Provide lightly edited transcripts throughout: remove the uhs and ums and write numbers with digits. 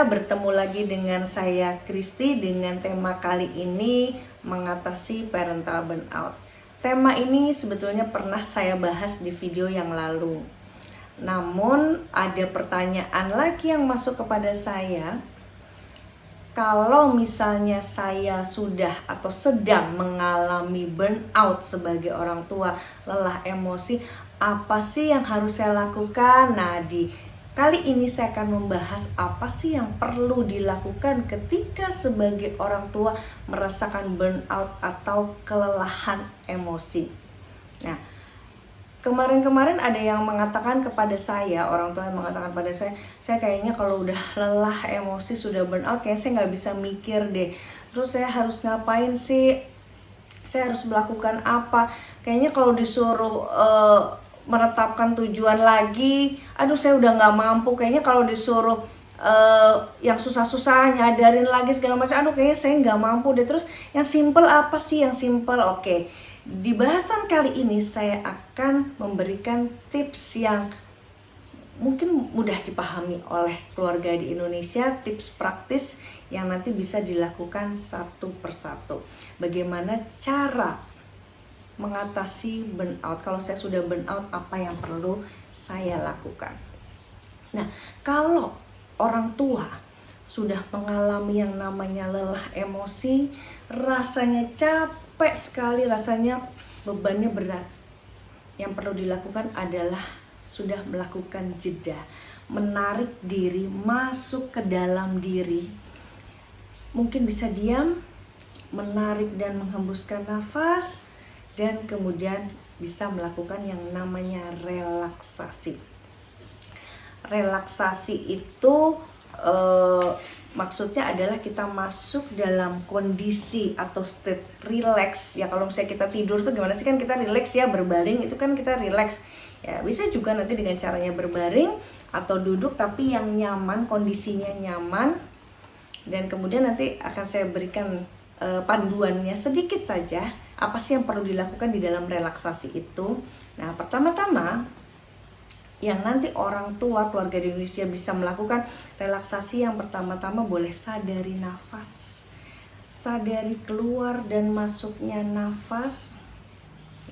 semuanya, bertemu lagi dengan saya Kristi dengan tema kali ini mengatasi parental burnout. Tema ini sebetulnya pernah saya bahas di video yang lalu. Namun ada pertanyaan lagi yang masuk kepada saya. Kalau misalnya saya sudah atau sedang mengalami burnout sebagai orang tua, lelah emosi, apa sih yang harus saya lakukan? Nah, kali ini saya akan membahas apa sih yang perlu dilakukan ketika sebagai orang tua merasakan burnout atau kelelahan emosi. Nah, kemarin ada yang mengatakan kepada saya, orang tua yang mengatakan pada saya kayaknya kalau udah lelah emosi, sudah burnout, kayaknya saya nggak bisa mikir deh. Terus saya harus ngapain sih? Saya harus melakukan apa? Kayaknya kalau disuruh menetapkan tujuan lagi, aduh saya udah nggak mampu. Kayaknya kalau disuruh yang susah-susah nyadarin lagi segala macam, aduh kayaknya saya nggak mampu deh. Terus yang simple apa sih yang simple? Oke, di bahasan kali ini saya akan memberikan tips yang mungkin mudah dipahami oleh keluarga di Indonesia, tips praktis yang nanti bisa dilakukan satu persatu. Bagaimana cara mengatasi burnout? Kalau saya sudah burnout, apa yang perlu saya lakukan? Nah, kalau orang tua sudah mengalami yang namanya lelah emosi, rasanya capek sekali, rasanya bebannya berat, yang perlu dilakukan adalah sudah melakukan jeda, menarik diri, masuk ke dalam diri. Mungkin bisa diam, menarik dan menghembuskan nafas, dan kemudian bisa melakukan yang namanya relaksasi. Relaksasi itu maksudnya adalah kita masuk dalam kondisi atau state relax. Ya kalau misalnya kita tidur tuh gimana sih, kan kita relax ya, berbaring itu kan kita relax. Ya bisa juga nanti dengan caranya berbaring atau duduk tapi yang nyaman, kondisinya nyaman. Dan kemudian nanti akan saya berikan panduannya sedikit saja, apa sih yang perlu dilakukan di dalam relaksasi itu. Nah, pertama-tama yang nanti orang tua keluarga di Indonesia bisa melakukan relaksasi, yang pertama-tama boleh sadari nafas, sadari keluar dan masuknya nafas,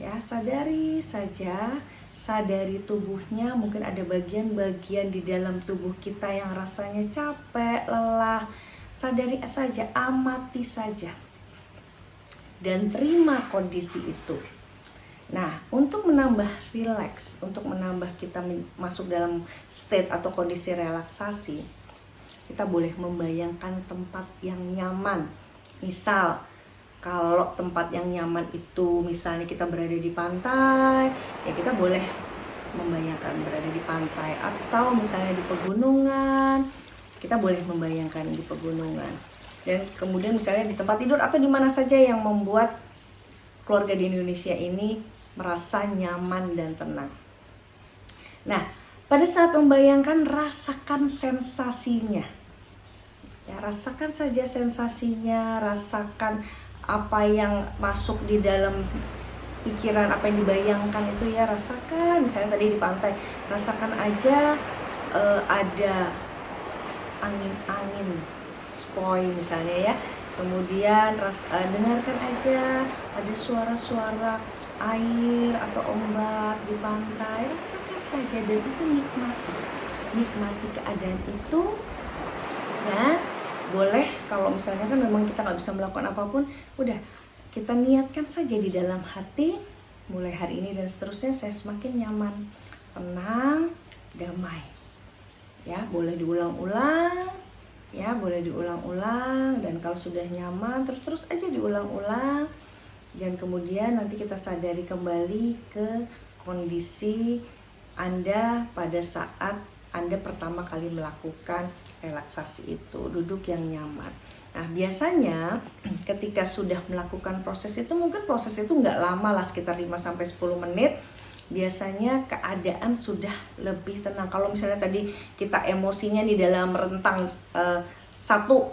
ya sadari saja, sadari tubuhnya. Mungkin ada bagian-bagian di dalam tubuh kita yang rasanya capek, lelah, sadari saja, amati saja, dan terima kondisi itu. Nah, untuk menambah rileks, untuk menambah kita masuk dalam state atau kondisi relaksasi, kita boleh membayangkan tempat yang nyaman. Misal, kalau tempat yang nyaman itu misalnya kita berada di pantai, ya kita boleh membayangkan berada di pantai. Atau misalnya di pegunungan, kita boleh membayangkan di pegunungan. Dan kemudian misalnya di tempat tidur atau di mana saja yang membuat keluarga di Indonesia ini merasa nyaman dan tenang. Nah, pada saat membayangkan, rasakan sensasinya. Ya, rasakan saja sensasinya, rasakan apa yang masuk di dalam pikiran, apa yang dibayangkan itu ya, rasakan. Misalnya tadi di pantai, rasakan aja ada angin-angin spoi misalnya ya. Kemudian dengarkan aja ada suara-suara air atau ombak di pantai, rasakan saja dan itu nikmati keadaan itu. Nah, boleh kalau misalnya kan memang kita nggak bisa melakukan apapun, udah kita niatkan saja di dalam hati, mulai hari ini dan seterusnya saya semakin nyaman, tenang, damai. Ya, boleh diulang-ulang. Ya, boleh diulang-ulang, dan kalau sudah nyaman terus aja diulang-ulang. Dan kemudian nanti kita sadari kembali ke kondisi Anda pada saat Anda pertama kali melakukan relaksasi itu, duduk yang nyaman. Nah, biasanya ketika sudah melakukan proses itu, mungkin proses itu nggak lama lah, sekitar 5-10 menit. Biasanya keadaan sudah lebih tenang. Kalau misalnya tadi kita emosinya di dalam rentang 1-10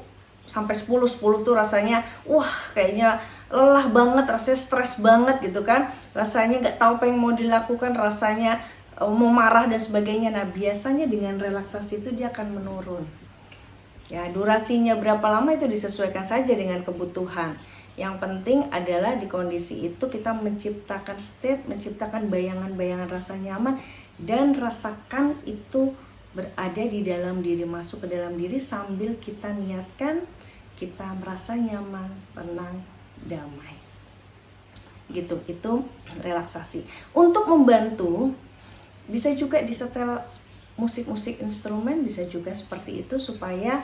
tuh rasanya wah kayaknya lelah banget, rasanya stres banget gitu kan, rasanya nggak tahu apa yang mau dilakukan, rasanya mau marah dan sebagainya. Nah, biasanya dengan relaksasi itu dia akan menurun. Ya, durasinya berapa lama itu disesuaikan saja dengan kebutuhan. Yang penting adalah di kondisi itu kita menciptakan state, menciptakan bayangan-bayangan rasa nyaman, dan rasakan itu berada di dalam diri, masuk ke dalam diri sambil kita niatkan kita merasa nyaman, tenang, damai. Gitu, itu relaksasi. Untuk membantu, bisa juga disetel musik-musik instrumen, bisa juga seperti itu supaya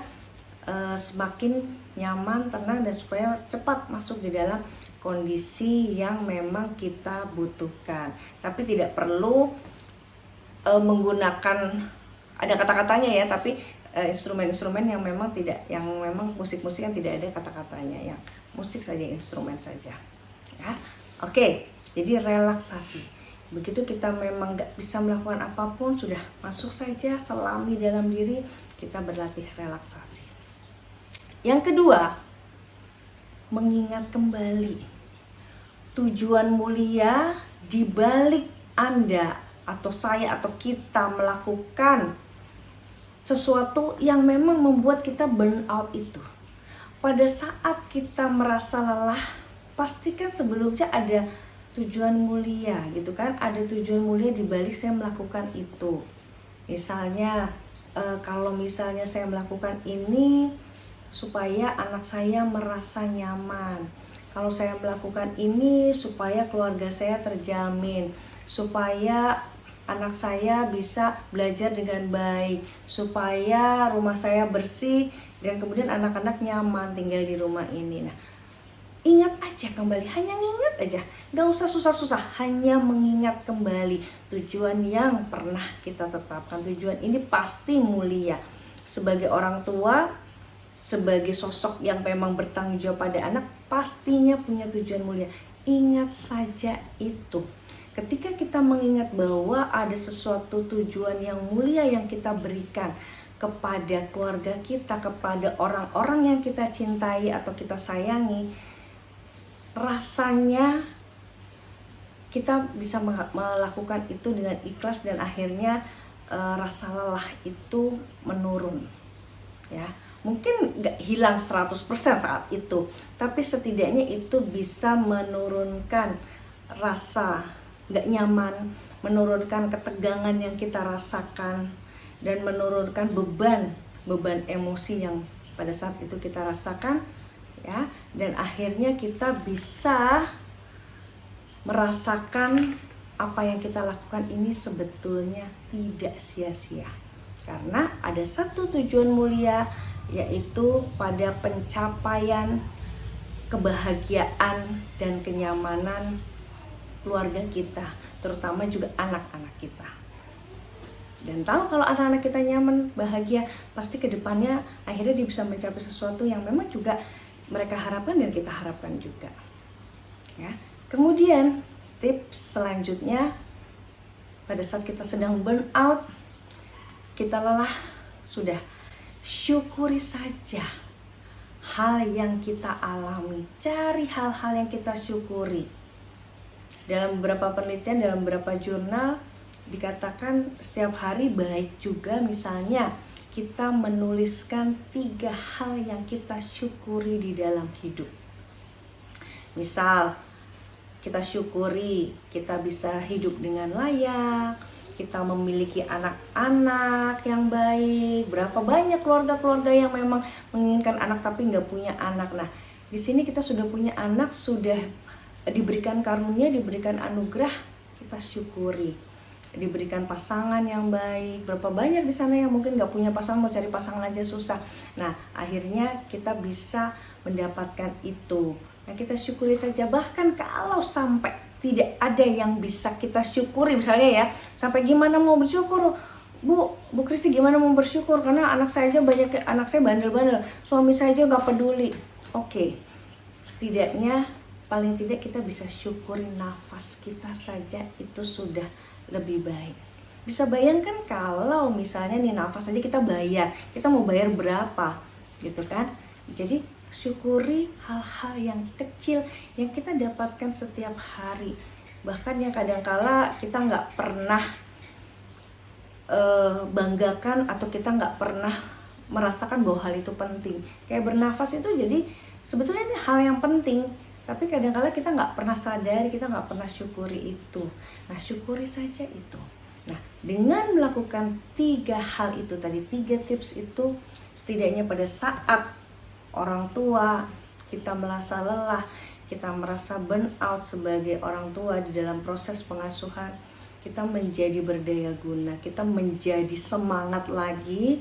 semakin nyaman, tenang, dan supaya cepat masuk di dalam kondisi yang memang kita butuhkan. Tapi tidak perlu menggunakan, ada kata-katanya ya, tapi instrumen-instrumen yang memang tidak, yang memang musik-musik yang tidak ada kata-katanya, yang musik saja, instrumen saja ya. Oke, jadi relaksasi. Begitu kita memang gak bisa melakukan apapun, sudah masuk saja, selami dalam diri, kita berlatih relaksasi. Yang kedua, mengingat kembali tujuan mulia di balik Anda atau saya atau kita melakukan sesuatu yang memang membuat kita burn out itu. Pada saat kita merasa lelah, pastikan sebelumnya ada tujuan mulia gitu kan, ada tujuan mulia di balik saya melakukan itu. Misalnya kalau misalnya saya melakukan ini supaya anak saya merasa nyaman, kalau saya melakukan ini supaya keluarga saya terjamin, supaya anak saya bisa belajar dengan baik, supaya rumah saya bersih dan kemudian anak-anak nyaman tinggal di rumah ini. Nah, ingat aja kembali, hanya ingat aja, gak usah susah-susah, hanya mengingat kembali tujuan yang pernah kita tetapkan. Tujuan ini pasti mulia. Sebagai orang tua, sebagai sosok yang memang bertanggung jawab pada anak, pastinya punya tujuan mulia. Ingat saja itu. Ketika kita mengingat bahwa ada sesuatu tujuan yang mulia yang kita berikan kepada keluarga kita, kepada orang-orang yang kita cintai atau kita sayangi, rasanya kita bisa melakukan itu dengan ikhlas dan akhirnya rasa lelah itu menurun ya. Mungkin gak hilang 100% saat itu, tapi setidaknya itu bisa menurunkan rasa gak nyaman, menurunkan ketegangan yang kita rasakan, dan menurunkan beban emosi yang pada saat itu kita rasakan ya, dan akhirnya kita bisa merasakan apa yang kita lakukan ini sebetulnya tidak sia-sia, karena ada satu tujuan mulia, yaitu pada pencapaian kebahagiaan dan kenyamanan keluarga kita, terutama juga anak-anak kita. Dan tahu kalau anak-anak kita nyaman, bahagia, pasti kedepannya akhirnya dia bisa mencapai sesuatu yang memang juga mereka harapkan dan kita harapkan juga ya. Kemudian tips selanjutnya, pada saat kita sedang burn out, kita lelah, sudah syukuri saja hal yang kita alami. Cari hal-hal yang kita syukuri. Dalam beberapa penelitian, dalam beberapa jurnal dikatakan setiap hari baik juga misalnya kita menuliskan 3 hal yang kita syukuri di dalam hidup. Misal, kita syukuri kita bisa hidup dengan layak, kita memiliki anak-anak yang baik. Berapa banyak keluarga-keluarga yang memang menginginkan anak tapi nggak punya anak. Nah, di sini kita sudah punya anak, sudah diberikan karunia, diberikan anugerah, kita syukuri. Diberikan pasangan yang baik. Berapa banyak di sana yang mungkin nggak punya pasangan, mau cari pasangan aja susah. Nah, akhirnya kita bisa mendapatkan itu. Nah, kita syukuri saja. Bahkan kalau sampai tidak ada yang bisa kita syukuri, misalnya ya, sampai gimana mau bersyukur, Bu Kristi gimana mau bersyukur, karena anak saya aja banyak, anak saya bandel-bandel, suami saya aja nggak peduli. Oke, setidaknya paling tidak kita bisa syukuri nafas kita saja, itu sudah lebih baik. Bisa bayangkan kalau misalnya nih nafas aja kita bayar, kita mau bayar berapa gitu kan. Jadi syukuri hal-hal yang kecil yang kita dapatkan setiap hari, bahkan yang kadangkala kita nggak pernah banggakan atau kita nggak pernah merasakan bahwa hal itu penting. Kayak bernafas itu jadi sebetulnya ini hal yang penting, tapi kadang-kala kita nggak pernah sadari, kita nggak pernah syukuri itu. Nah, syukuri saja itu. Nah, dengan melakukan 3 hal itu tadi, 3 tips itu, setidaknya pada saat orang tua kita merasa lelah, kita merasa burn out sebagai orang tua di dalam proses pengasuhan, kita menjadi berdaya guna, kita menjadi semangat lagi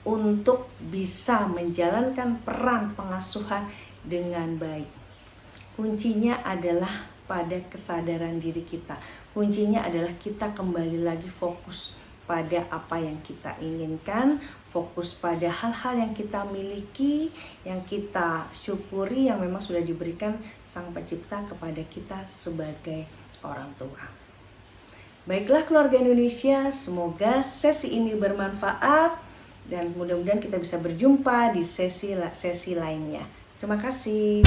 untuk bisa menjalankan peran pengasuhan dengan baik. Kuncinya adalah pada kesadaran diri kita. Kuncinya adalah kita kembali lagi fokus pada apa yang kita inginkan, fokus pada hal-hal yang kita miliki, yang kita syukuri, yang memang sudah diberikan Sang Pencipta kepada kita sebagai orang tua. Baiklah keluarga Indonesia, semoga sesi ini bermanfaat dan mudah-mudahan kita bisa berjumpa di sesi lainnya. Terima kasih.